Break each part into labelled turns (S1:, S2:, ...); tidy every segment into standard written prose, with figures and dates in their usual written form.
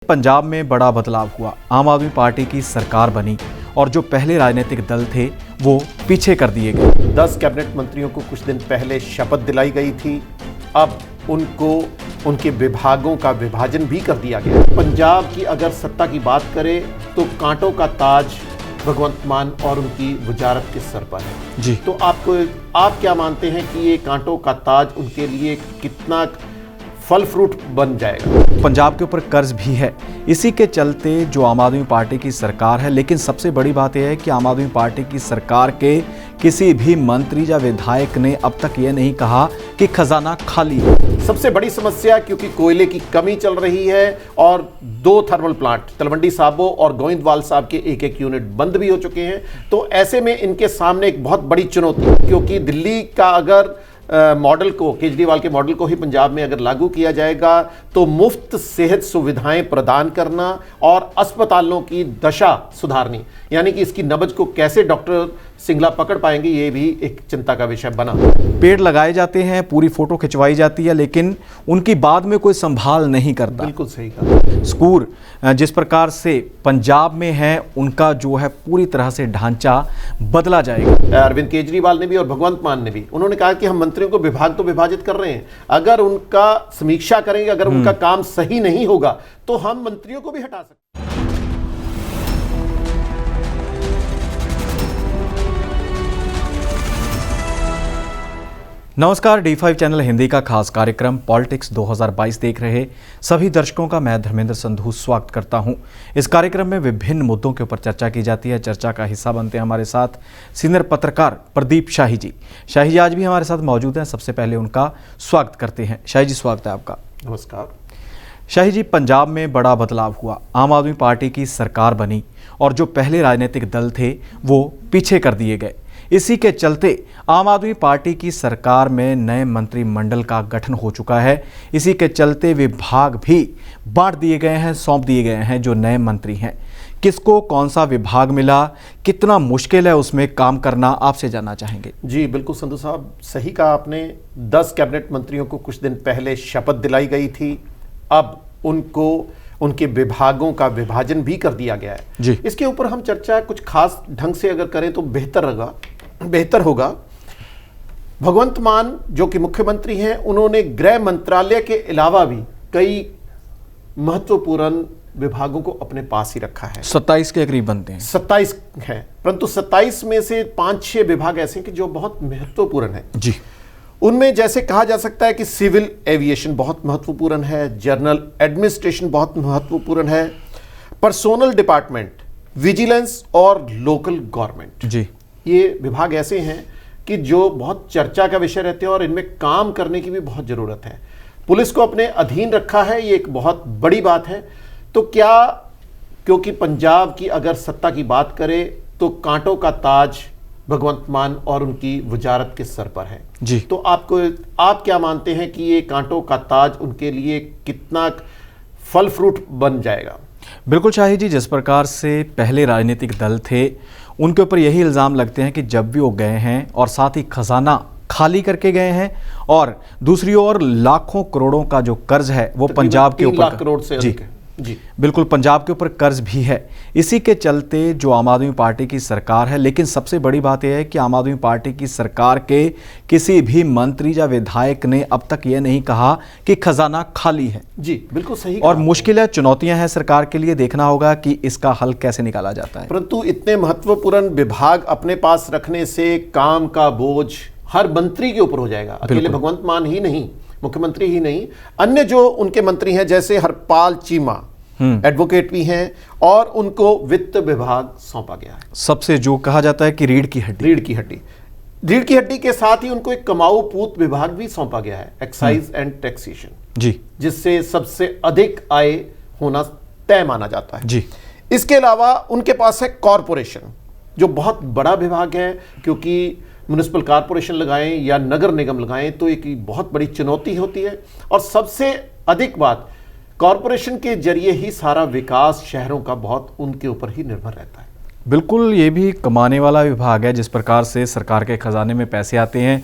S1: पंजाब में बड़ा बदलाव हुआ। आम आदमी पार्टी की सरकार बनी और जो पहले राजनीतिक दल थे वो पीछे कर दिए गए।
S2: 10 कैबिनेट मंत्रियों को कुछ दिन पहले शपथ दिलाई गई थी। अब उनको उनके विभागों का विभाजन भी कर दिया गया। पंजाब की अगर सत्ता की बात करें तो कांटों का ताज भगवंत मान और उनकी वजारत के सर पर है
S1: जी।
S2: तो आप क्या मानते हैं कि ये कांटों का ताज उनके लिए कितना फल फ्रूट बन जाएगा?
S1: पंजाब के ऊपर कर्ज भी है, इसी के चलते जो आम आदमी पार्टी की सरकार है, लेकिन सबसे बड़ी बात यह है कि आम आदमी पार्टी की सरकार के किसी भी मंत्री या विधायक ने अब तक ये नहीं कहा कि खजाना खाली है।
S2: सबसे बड़ी समस्या क्योंकि कोयले की कमी चल रही है और 2 थर्मल प्लांट तलवंडी साबो और गोविंदवाल साहब के एक यूनिट बंद भी हो चुके हैं। तो ऐसे में इनके सामने एक बहुत बड़ी चुनौती, क्योंकि दिल्ली का अगर मॉडल को, केजरीवाल के मॉडल को ही पंजाब में अगर लागू किया जाएगा तो मुफ्त सेहत सुविधाएं प्रदान करना और अस्पतालों की दशा सुधारनी, यानी कि इसकी नब्ज को कैसे डॉक्टर सिंगला पकड़ पाएंगे, ये भी एक चिंता का विषय बना।
S1: पेड़ लगाए जाते हैं, पूरी फोटो खिंचवाई जाती है, लेकिन उनकी बाद में कोई संभाल नहीं करता।
S2: बिल्कुल सही कहा।
S1: स्कूल जिस प्रकार से पंजाब में है उनका जो है पूरी तरह से ढांचा बदला जाएगा।
S2: अरविंद केजरीवाल ने भी और भगवंत मान ने भी उन्होंने कहा कि हम मंत्रियों को विभाग तो विभाजित कर रहे हैं, अगर उनका समीक्षा करेंगे, अगर उनका काम सही नहीं होगा तो हम मंत्रियों को भी हटा सकते हैं।
S1: नमस्कार, D5 चैनल हिंदी का खास कार्यक्रम पॉलिटिक्स 2022 देख रहे सभी दर्शकों का मैं धर्मेंद्र संधू स्वागत करता हूं। इस कार्यक्रम में विभिन्न मुद्दों के ऊपर चर्चा की जाती है। चर्चा का हिस्सा बनते हैं हमारे साथ सीनियर पत्रकार प्रदीप शाही जी। शाही जी आज भी हमारे साथ मौजूद हैं। सबसे पहले उनका स्वागत करते हैं। शाही जी, स्वागत है आपका।
S2: नमस्कार।
S1: शाही जी, पंजाब में बड़ा बदलाव हुआ। आम आदमी पार्टी की सरकार बनी और जो पहले राजनीतिक दल थे वो पीछे कर दिए गए। इसी के चलते आम आदमी पार्टी की सरकार में नए मंत्रिमंडल का गठन हो चुका है। इसी के चलते विभाग भी बांट दिए गए हैं, सौंप दिए गए हैं जो नए मंत्री हैं। किसको कौन सा विभाग मिला, कितना मुश्किल है उसमें काम करना, आपसे जानना चाहेंगे।
S2: जी बिल्कुल संधू साहब, सही कहा आपने। 10 कैबिनेट मंत्रियों को कुछ दिन पहले शपथ दिलाई गई थी। अब उनको उनके विभागों का विभाजन भी कर दिया गया है
S1: जी।
S2: इसके ऊपर हम चर्चा कुछ खास ढंग से अगर करें तो बेहतर होगा। भगवंत मान जो कि मुख्यमंत्री हैं, उन्होंने गृह मंत्रालय के अलावा भी कई महत्वपूर्ण विभागों को अपने पास ही रखा है।
S1: 27 के करीब बनते हैं।
S2: 27 हैं, परंतु 27 में से 5-6 विभाग ऐसे हैं कि जो बहुत महत्वपूर्ण है
S1: जी।
S2: उनमें जैसे कहा जा सकता है कि सिविल एविएशन बहुत महत्वपूर्ण है, जनरल एडमिनिस्ट्रेशन बहुत महत्वपूर्ण है, पर्सोनल डिपार्टमेंट, विजिलेंस और लोकल गवर्नमेंट
S1: जी।
S2: ये विभाग ऐसे हैं कि जो बहुत चर्चा का विषय रहते हैं और इनमें काम करने की भी बहुत ज़रूरत है। पुलिस को अपने अधीन रखा है, ये एक बहुत बड़ी बात है। तो क्या, क्योंकि पंजाब की अगर सत्ता की बात करें तो कांटों का ताज भगवंत मान और उनकी वजारत के सर पर है
S1: जी।
S2: तो आप क्या मानते हैं कि ये कांटों का ताज उनके लिए कितना फल फ्रूट बन जाएगा?
S1: बिल्कुल शाही जी, जिस प्रकार से पहले राजनीतिक दल थे उनके ऊपर यही इल्ज़ाम लगते हैं कि जब भी वो गए हैं और साथ ही खजाना खाली करके गए हैं, और दूसरी ओर लाखों करोड़ों का जो कर्ज है वो पंजाब के ऊपर,
S2: 3 लाख करोड़ से अधिक है जी।
S1: बिल्कुल पंजाब के ऊपर कर्ज भी है। इसी के चलते जो आम आदमी पार्टी की सरकार है, लेकिन सबसे बड़ी बात यह है कि आम आदमी पार्टी की सरकार के किसी भी मंत्री या विधायक ने अब तक ये नहीं कहा कि खजाना खाली है।
S2: जी बिल्कुल सही।
S1: और मुश्किलें, चुनौतियां हैं सरकार के लिए, देखना होगा कि इसका हल कैसे निकाला जाता है।
S2: परंतु इतने महत्वपूर्ण विभाग अपने पास रखने से काम का बोझ हर मंत्री के ऊपर हो जाएगा। अकेले भगवंत मान ही नहीं, मुख्यमंत्री ही नहीं, अन्य जो उनके मंत्री हैं जैसे हरपाल चीमा एडवोकेट भी हैं और उनको वित्त विभाग सौंपा गया है।
S1: सबसे जो कहा जाता है कि रीढ़ की हड्डी
S2: के साथ ही उनको एक कमाऊ पूत विभाग भी सौंपा गया है, एक्साइज एंड टैक्सेशन
S1: जी,
S2: जिससे सबसे अधिक आय होना तय माना जाता है
S1: जी।
S2: इसके अलावा उनके पास है कॉरपोरेशन, जो बहुत बड़ा विभाग है, क्योंकि म्युनिसिपल कॉरपोरेशन लगाएं या नगर निगम लगाएं तो एक बहुत बड़ी चुनौती होती है। और सबसे अधिक बात, कॉरपोरेशन के जरिए ही सारा विकास शहरों का बहुत उनके ऊपर ही निर्भर रहता है।
S1: बिल्कुल, ये भी कमाने वाला विभाग है। जिस प्रकार से सरकार के खजाने में पैसे आते हैं,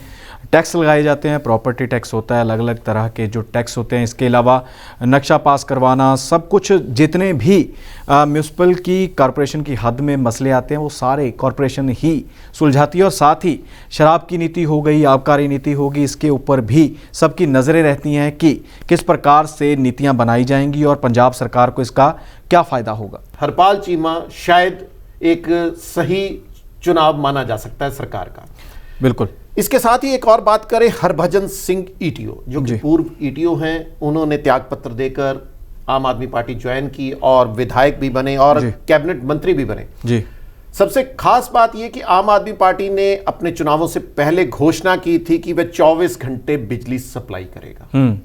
S1: टैक्स लगाए जाते हैं, प्रॉपर्टी टैक्स होता है, अलग अलग तरह के जो टैक्स होते हैं, इसके अलावा नक्शा पास करवाना, सब कुछ जितने भी म्यूनसिपल की कॉरपोरेशन की हद में मसले आते हैं वो सारे कॉरपोरेशन ही सुलझाती है। और साथ ही शराब की नीति हो गई, आबकारी नीति होगी, इसके ऊपर भी सबकी नज़रें रहती हैं कि किस प्रकार से नीतियां बनाई जाएंगी और पंजाब सरकार को इसका क्या फ़ायदा होगा।
S2: हरपाल चीमा शायद एक सही चुनाव माना जा सकता है सरकार का।
S1: बिल्कुल।
S2: इसके साथ ही एक और बात करें, हरभजन सिंह ईटीओ जो कि पूर्व ईटीओ हैं, उन्होंने त्यागपत्र देकर आम आदमी पार्टी ज्वाइन की और विधायक भी बने और कैबिनेट मंत्री भी बने
S1: जी।
S2: सबसे खास बात यह कि आम आदमी पार्टी ने अपने चुनावों से पहले घोषणा की थी कि वह 24 घंटे बिजली सप्लाई करेगा।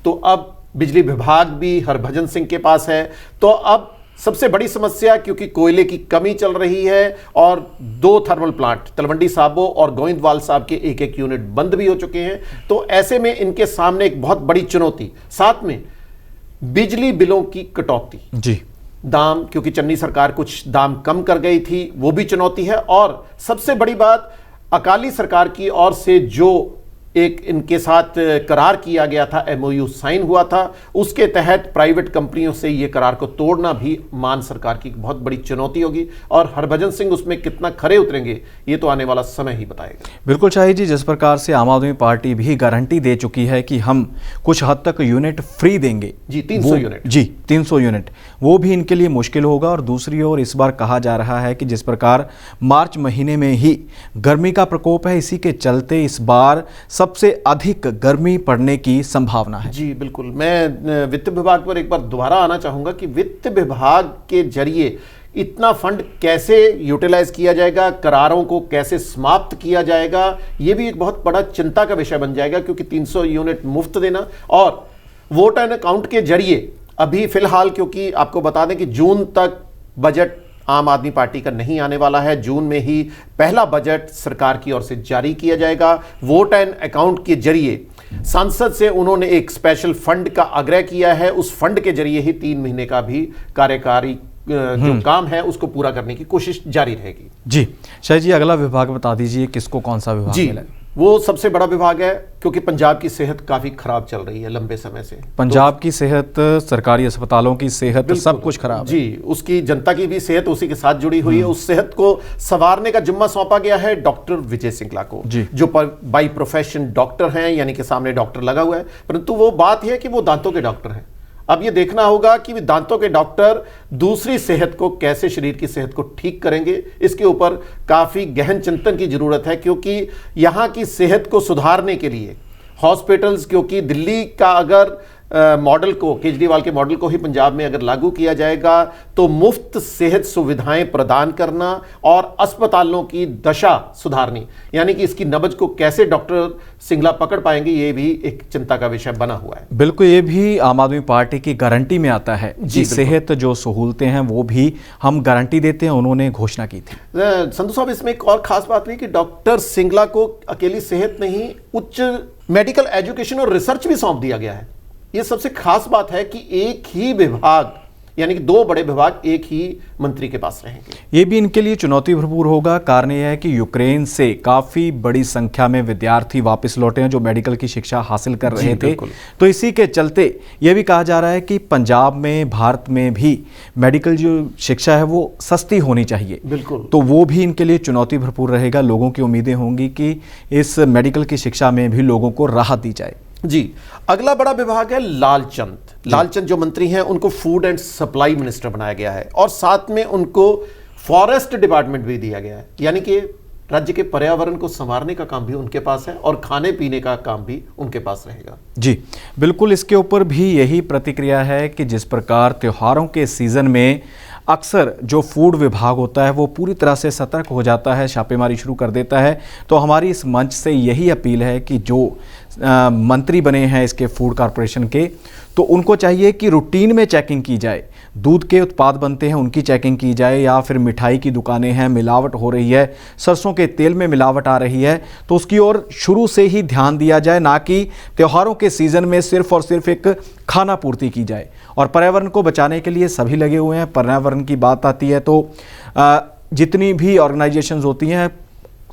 S2: तो अब बिजली विभाग भी हरभजन सिंह के पास है। तो अब सबसे बड़ी समस्या, क्योंकि कोयले की कमी चल रही है और 2 थर्मल प्लांट तलवंडी साबो और गोविंदवाल साहब के एक यूनिट बंद भी हो चुके हैं। तो ऐसे में इनके सामने एक बहुत बड़ी चुनौती, साथ में बिजली बिलों की कटौती
S1: जी,
S2: दाम, क्योंकि चन्नी सरकार कुछ दाम कम कर गई थी, वो भी चुनौती है। और सबसे बड़ी बात, अकाली सरकार की ओर से जो एक इनके साथ करार किया गया था, एमओयू साइन हुआ था, उसके तहत प्राइवेट कंपनियों से यह करार को तोड़ना भी मान सरकार की बहुत बड़ी चुनौती होगी। और हरभजन सिंह उसमें कितना खरे उतरेंगे ये तो आने वाला समय ही बताएगा।
S1: बिल्कुल शाही जी, जिस प्रकार से आम आदमी पार्टी भी गारंटी दे चुकी है कि हम कुछ हद तक यूनिट फ्री देंगे
S2: जी, 300 यूनिट
S1: जी, 300 यूनिट, वो भी इनके लिए मुश्किल होगा। और दूसरी ओर इस बार कहा जा रहा है कि जिस प्रकार मार्च महीने में ही गर्मी का प्रकोप है, इसी के चलते इस बार सबसे अधिक गर्मी पड़ने की संभावना है।
S2: जी बिल्कुल। मैं वित्त विभाग पर एक बार दोबारा आना चाहूंगा कि वित्त विभाग के जरिए इतना फंड कैसे यूटिलाइज किया जाएगा, करारों को कैसे समाप्त किया जाएगा, यह भी एक बहुत बड़ा चिंता का विषय बन जाएगा। क्योंकि 300 यूनिट मुफ्त देना और वोट एंड अकाउंट के जरिए अभी फिलहाल, क्योंकि आपको बता दें कि जून तक बजट आम आदमी पार्टी का नहीं आने वाला है, जून में ही पहला बजट सरकार की ओर से जारी किया जाएगा। वोट एंड अकाउंट के जरिए सांसद से उन्होंने एक स्पेशल फंड का आग्रह किया है, उस फंड के जरिए ही 3 महीने का भी कार्यकारी जो काम है उसको पूरा करने की कोशिश जारी रहेगी। जी
S1: शायद जी, अगला विभाग बता दीजिए, किसको कौन सा विभाग मिला है?
S2: वो सबसे बड़ा विभाग है, क्योंकि पंजाब की सेहत काफी खराब चल रही है लंबे समय से।
S1: पंजाब की सेहत, सरकारी अस्पतालों की सेहत, सब कुछ खराब
S2: जी है। उसकी जनता की भी सेहत उसी के साथ जुड़ी हुई है। उस सेहत को संवारने का जिम्मा सौंपा गया है डॉक्टर विजय सिंगला को, जो बाई प्रोफेशन डॉक्टर हैं, यानी कि सामने डॉक्टर लगा हुआ है, परंतु वो बात है कि वो दांतों के डॉक्टर हैं। अब ये देखना होगा कि दांतों के डॉक्टर दूसरी सेहत को कैसे, शरीर की सेहत को ठीक करेंगे। इसके ऊपर काफी गहन चिंतन की जरूरत है, क्योंकि यहां की सेहत को सुधारने के लिए हॉस्पिटल्स, क्योंकि दिल्ली का अगर मॉडल को, केजरीवाल के मॉडल को ही पंजाब में अगर लागू किया जाएगा तो मुफ्त सेहत सुविधाएं प्रदान करना और अस्पतालों की दशा सुधारनी, यानी कि इसकी नब्ज को कैसे डॉक्टर सिंगला पकड़ पाएंगे, ये भी एक चिंता का विषय बना हुआ है।
S1: बिल्कुल, ये भी आम आदमी पार्टी की गारंटी में आता है कि सेहत जो सहूलतें हैं वो भी हम गारंटी देते हैं, उन्होंने घोषणा की थी।
S2: संधू साहब, इसमें एक और खास बात हुई कि डॉक्टर सिंगला को अकेली सेहत नहीं, उच्च मेडिकल एजुकेशन और रिसर्च भी सौंप दिया गया है। यह सबसे खास बात है कि एक ही विभाग, यानी कि 2 बड़े विभाग एक ही मंत्री के पास रहेंगे।
S1: ये भी इनके लिए चुनौती भरपूर होगा। कारण यह है कि यूक्रेन से काफ़ी बड़ी संख्या में विद्यार्थी वापस लौटे हैं जो मेडिकल की शिक्षा हासिल कर रहे थे। तो इसी के चलते यह भी कहा जा रहा है कि पंजाब में, भारत में भी मेडिकल जो शिक्षा है वो सस्ती होनी चाहिए।
S2: बिल्कुल।
S1: तो वो भी इनके लिए चुनौती भरपूर रहेगा। लोगों की उम्मीदें होंगी कि इस मेडिकल की शिक्षा में भी लोगों को राहत दी जाए।
S2: जी, अगला बड़ा विभाग है लालचंद। लालचंद जो मंत्री हैं उनको फूड एंड सप्लाई मिनिस्टर बनाया गया है और साथ में उनको फॉरेस्ट डिपार्टमेंट भी दिया गया है, यानी कि राज्य के पर्यावरण को संवारने का काम भी उनके पास है और खाने पीने का काम भी उनके पास रहेगा।
S1: जी बिल्कुल, इसके ऊपर भी यही प्रतिक्रिया है कि जिस प्रकार त्योहारों के सीजन में अक्सर जो फूड विभाग होता है वो पूरी तरह से सतर्क हो जाता है, छापेमारी शुरू कर देता है। तो हमारी इस मंच से यही अपील है कि जो मंत्री बने हैं इसके फूड कॉरपोरेशन के, तो उनको चाहिए कि रूटीन में चेकिंग की जाए। दूध के उत्पाद बनते हैं उनकी चेकिंग की जाए, या फिर मिठाई की दुकानें हैं, मिलावट हो रही है, सरसों के तेल में मिलावट आ रही है, तो उसकी ओर शुरू से ही ध्यान दिया जाए, ना कि त्योहारों के सीज़न में सिर्फ और सिर्फ एक खाना पूर्ति की जाए। और पर्यावरण को बचाने के लिए सभी लगे हुए हैं। पर्यावरण की बात आती है तो जितनी भी ऑर्गेनाइजेशंस होती हैं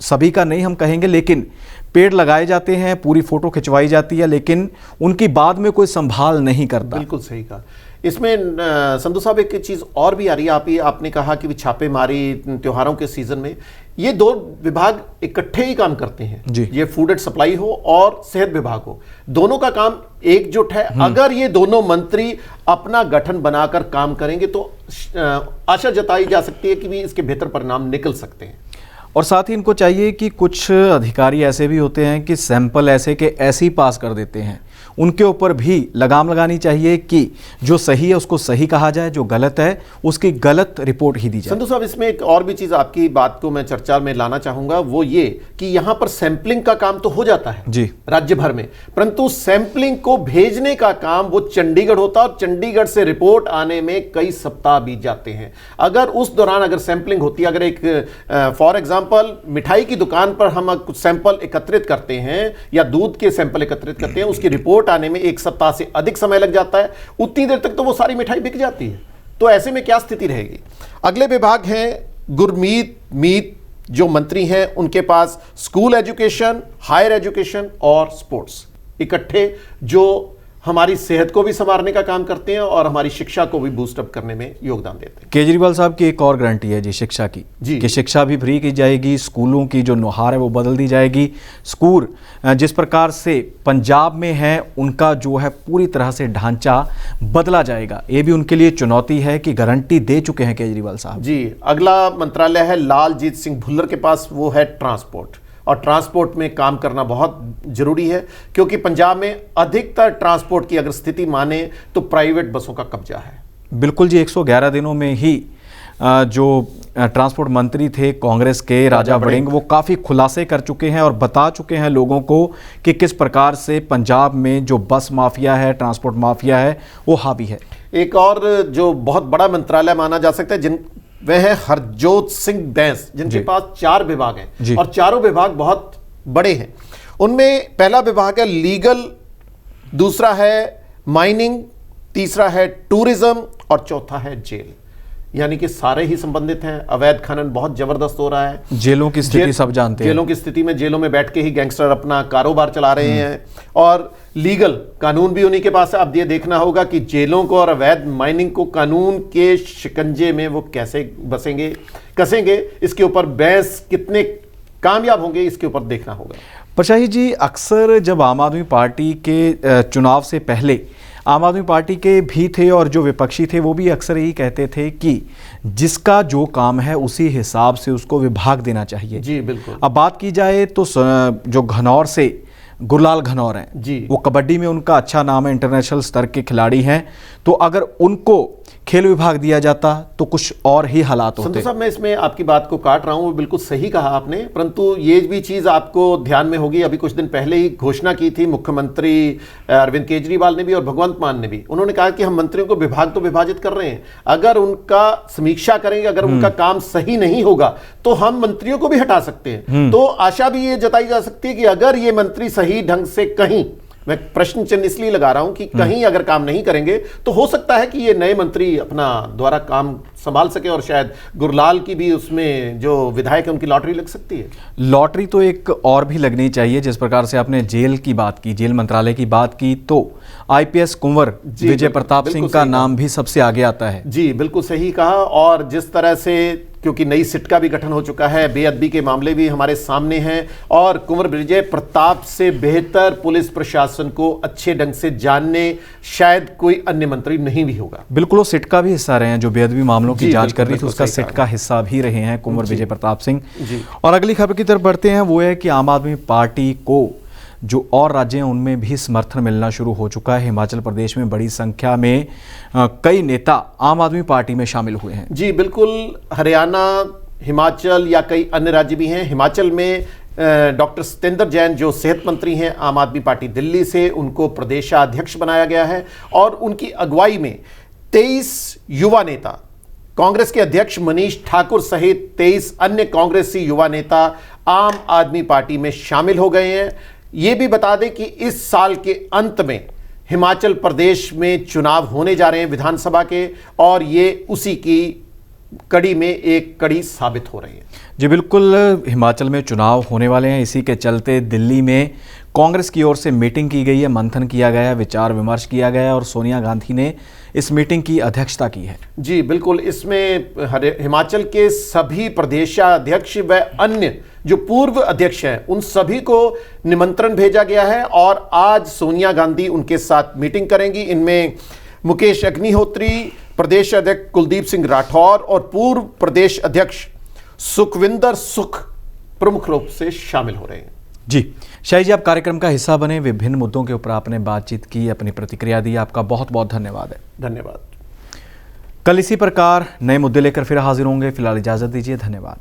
S1: सभी का नहीं हम कहेंगे, लेकिन पेड़ लगाए जाते हैं, पूरी फोटो खिंचवाई जाती है, लेकिन उनकी बाद में कोई संभाल नहीं करता।
S2: बिल्कुल सही कहा। इसमें संधू साहब एक चीज़ और भी आ रही है, आपने कहा कि छापेमारी त्योहारों के सीजन में ये दो विभाग इकट्ठे ही काम करते हैं
S1: जी।
S2: ये फूड एंड सप्लाई हो और सेहत विभाग हो, दोनों का काम एकजुट है। अगर ये दोनों मंत्री अपना गठन बनाकर काम करेंगे तो आशा जताई जा सकती है कि भी इसके बेहतर परिणाम निकल सकते हैं।
S1: और साथ ही इनको चाहिए कि कुछ अधिकारी ऐसे भी होते हैं कि सैंपल ऐसे के ऐसे ही पास कर देते हैं, उनके ऊपर भी लगाम लगानी चाहिए कि जो सही है उसको सही कहा जाए, जो गलत है उसकी गलत रिपोर्ट ही दी जाए।
S2: संधू साहब, इसमें एक और भी चीज आपकी बात को मैं चर्चा में लाना चाहूंगा, वो ये कि यहां पर सैंपलिंग का काम तो हो जाता है
S1: जी
S2: राज्य भर में, परंतु सैंपलिंग को भेजने का काम वो चंडीगढ़ होता है और चंडीगढ़ से रिपोर्ट आने में कई सप्ताह बीत जाते हैं। अगर उस दौरान अगर सैंपलिंग होती है, अगर एक फॉर एग्जांपल मिठाई की दुकान पर हम कुछ सैंपल एकत्रित करते हैं या दूध के सैंपल एकत्रित करते हैं, उसकी रिपोर्ट आने में एक सप्ताह से अधिक समय लग जाता है, उतनी देर तक तो वो सारी मिठाई बिक जाती है। तो ऐसे में क्या स्थिति रहेगी? अगले विभाग हैं गुरमीत मीत, जो मंत्री हैं उनके पास स्कूल एजुकेशन, हायर एजुकेशन और स्पोर्ट्स इकट्ठे, जो हमारी सेहत को भी संवारने का काम करते हैं और हमारी शिक्षा को भी बूस्टअप करने में योगदान देते हैं।
S1: केजरीवाल साहब की एक और गारंटी है जी शिक्षा की
S2: जी।
S1: कि शिक्षा भी फ्री की जाएगी, स्कूलों की जो नुहार है वो बदल दी जाएगी। स्कूल जिस प्रकार से पंजाब में है उनका जो है पूरी तरह से ढांचा बदला जाएगा। ये भी उनके लिए चुनौती है कि गारंटी दे चुके हैं केजरीवाल साहब
S2: जी। अगला मंत्रालय है लालजीत सिंह भुल्लर के पास, वो है ट्रांसपोर्ट, और ट्रांसपोर्ट में काम करना बहुत जरूरी है क्योंकि पंजाब में अधिकतर ट्रांसपोर्ट की अगर स्थिति माने तो प्राइवेट बसों का कब्जा है।
S1: बिल्कुल जी। 111 दिनों में ही जो ट्रांसपोर्ट मंत्री थे कांग्रेस के राजा वड़िंग, वो काफ़ी खुलासे कर चुके हैं और बता चुके हैं लोगों को कि किस प्रकार से पंजाब में जो बस माफिया है, ट्रांसपोर्ट माफिया है, वो हावी है।
S2: एक और जो बहुत बड़ा मंत्रालय माना जा सकता है वह है हरजोत सिंह बैंस, जिनके पास 4 विभाग हैं और चारों विभाग बहुत बड़े हैं। उनमें पहला विभाग है लीगल, दूसरा है माइनिंग, तीसरा है टूरिज्म और चौथा है जेल। यानी कि सारे ही संबंधित हैं। अवैध खनन बहुत जबरदस्त हो रहा है,
S1: जेलों की स्थिति सब जानते हैं।
S2: जेलों की स्थिति में जेलों में बैठ के ही गैंगस्टर अपना कारोबार चला रहे हैं, और लीगल कानून भी उन्हीं के पास है। अब ये देखना होगा कि जेलों को और अवैध माइनिंग को कानून के शिकंजे में वो कैसे बसेंगे, कसेंगे, इसके ऊपर बहस कितने कामयाब होंगे, इसके ऊपर देखना होगा।
S1: परशाही जी, अक्सर जब आम आदमी पार्टी के चुनाव से पहले आम आदमी पार्टी के भी थे और जो विपक्षी थे वो भी अक्सर यही कहते थे कि जिसका जो काम है उसी हिसाब से उसको विभाग देना चाहिए।
S2: जी बिल्कुल।
S1: अब बात की जाए तो जो घनौर से गुरलाल घनौर हैं
S2: जी,
S1: वो कबड्डी में उनका अच्छा नाम है, इंटरनेशनल स्तर के खिलाड़ी हैं, तो अगर उनको खेल विभाग दिया जाता तो कुछ और ही हालात होते।
S2: संतोष साहब, मैं इसमें आपकी बात को काट रहा हूं, वो बिल्कुल सही कहा आपने, परंतु ये भी चीज आपको ध्यान में होगी, अभी कुछ दिन पहले ही घोषणा की थी मुख्यमंत्री अरविंद केजरीवाल ने भी और भगवंत मान ने भी। उन्होंने कहा कि हम मंत्रियों को विभाग तो विभाजित कर रहे हैं, अगर उनका समीक्षा करेंगे, अगर उनका काम सही नहीं होगा तो हम मंत्रियों को भी हटा सकते हैं। तो आशा भी ये जताई जा सकती है कि अगर ये मंत्री सही ढंग से, कहीं मैं प्रश्न चिन्ह इसलिए लगा रहा हूं कि कहीं अगर काम नहीं करेंगे तो हो सकता है कि ये नए मंत्री अपना द्वारा काम संभाल सके और शायद गुरलाल की भी उसमें जो विधायक है उनकी लॉटरी लग सकती है।
S1: लॉटरी तो एक और भी लगनी चाहिए। जिस प्रकार से आपने जेल की बात की, जेल मंत्रालय की बात की, तो आईपीएस कुंवर विजय प्रताप सिंह का नाम भी सबसे आगे आता है।
S2: जी बिल्कुल सही कहा। और जिस तरह से, क्योंकि नई सिट का भी गठन हो चुका है, बेअदबी के मामले भी हमारे सामने हैं, और कुंवर विजय प्रताप से बेहतर पुलिस प्रशासन को अच्छे ढंग से जानने शायद कोई अन्य मंत्री नहीं भी होगा।
S1: बिल्कुल, वो सिट का भी हिस्सा रहे हैं, जो बेअदबी मामलों की जांच कर रही थी उसका
S2: सही
S1: सिट का हिस्सा भी रहे हैं कुंवर विजय प्रताप सिंह।
S2: जी।
S1: और अगली खबर की तरफ बढ़ते हैं, वो है कि आम आदमी पार्टी को जो और राज्य हैं उनमें भी समर्थन मिलना शुरू हो चुका है। हिमाचल प्रदेश में बड़ी संख्या में कई नेता आम आदमी पार्टी में शामिल हुए हैं।
S2: जी बिल्कुल। हरियाणा, हिमाचल या कई अन्य राज्य भी हैं। हिमाचल में डॉक्टर सत्येंद्र जैन जो सेहत मंत्री हैं आम आदमी पार्टी दिल्ली से, उनको प्रदेशाध्यक्ष बनाया गया है, और उनकी अगुवाई में 23 युवा नेता, कांग्रेस के अध्यक्ष मनीष ठाकुर सहित 23 अन्य कांग्रेसी युवा नेता आम आदमी पार्टी में शामिल हो गए हैं। ये भी बता दें कि इस साल के अंत में हिमाचल प्रदेश में चुनाव होने जा रहे हैं विधानसभा के, और ये उसी की कड़ी में एक कड़ी साबित हो रही है।
S1: जी बिल्कुल, हिमाचल में चुनाव होने वाले हैं, इसी के चलते दिल्ली में कांग्रेस की ओर से मीटिंग की गई है, मंथन किया गया है, विचार विमर्श किया गया है और सोनिया गांधी ने इस मीटिंग की अध्यक्षता की है।
S2: जी बिल्कुल, इसमें हिमाचल के सभी प्रदेशाध्यक्ष व अन्य जो पूर्व अध्यक्ष हैं उन सभी को निमंत्रण भेजा गया है और आज सोनिया गांधी उनके साथ मीटिंग करेंगी। इनमें मुकेश अग्निहोत्री, प्रदेश अध्यक्ष कुलदीप सिंह राठौर और पूर्व प्रदेश अध्यक्ष सुखविंदर सुख प्रमुख रूप से शामिल हो रहे हैं।
S1: जी शाही जी, आप कार्यक्रम का हिस्सा बने, विभिन्न मुद्दों के ऊपर आपने बातचीत की, अपनी प्रतिक्रिया दी, आपका बहुत बहुत धन्यवाद है।
S2: धन्यवाद।
S1: कल इसी प्रकार नए मुद्दे लेकर फिर हाजिर होंगे। फिलहाल इजाजत दीजिए, धन्यवाद।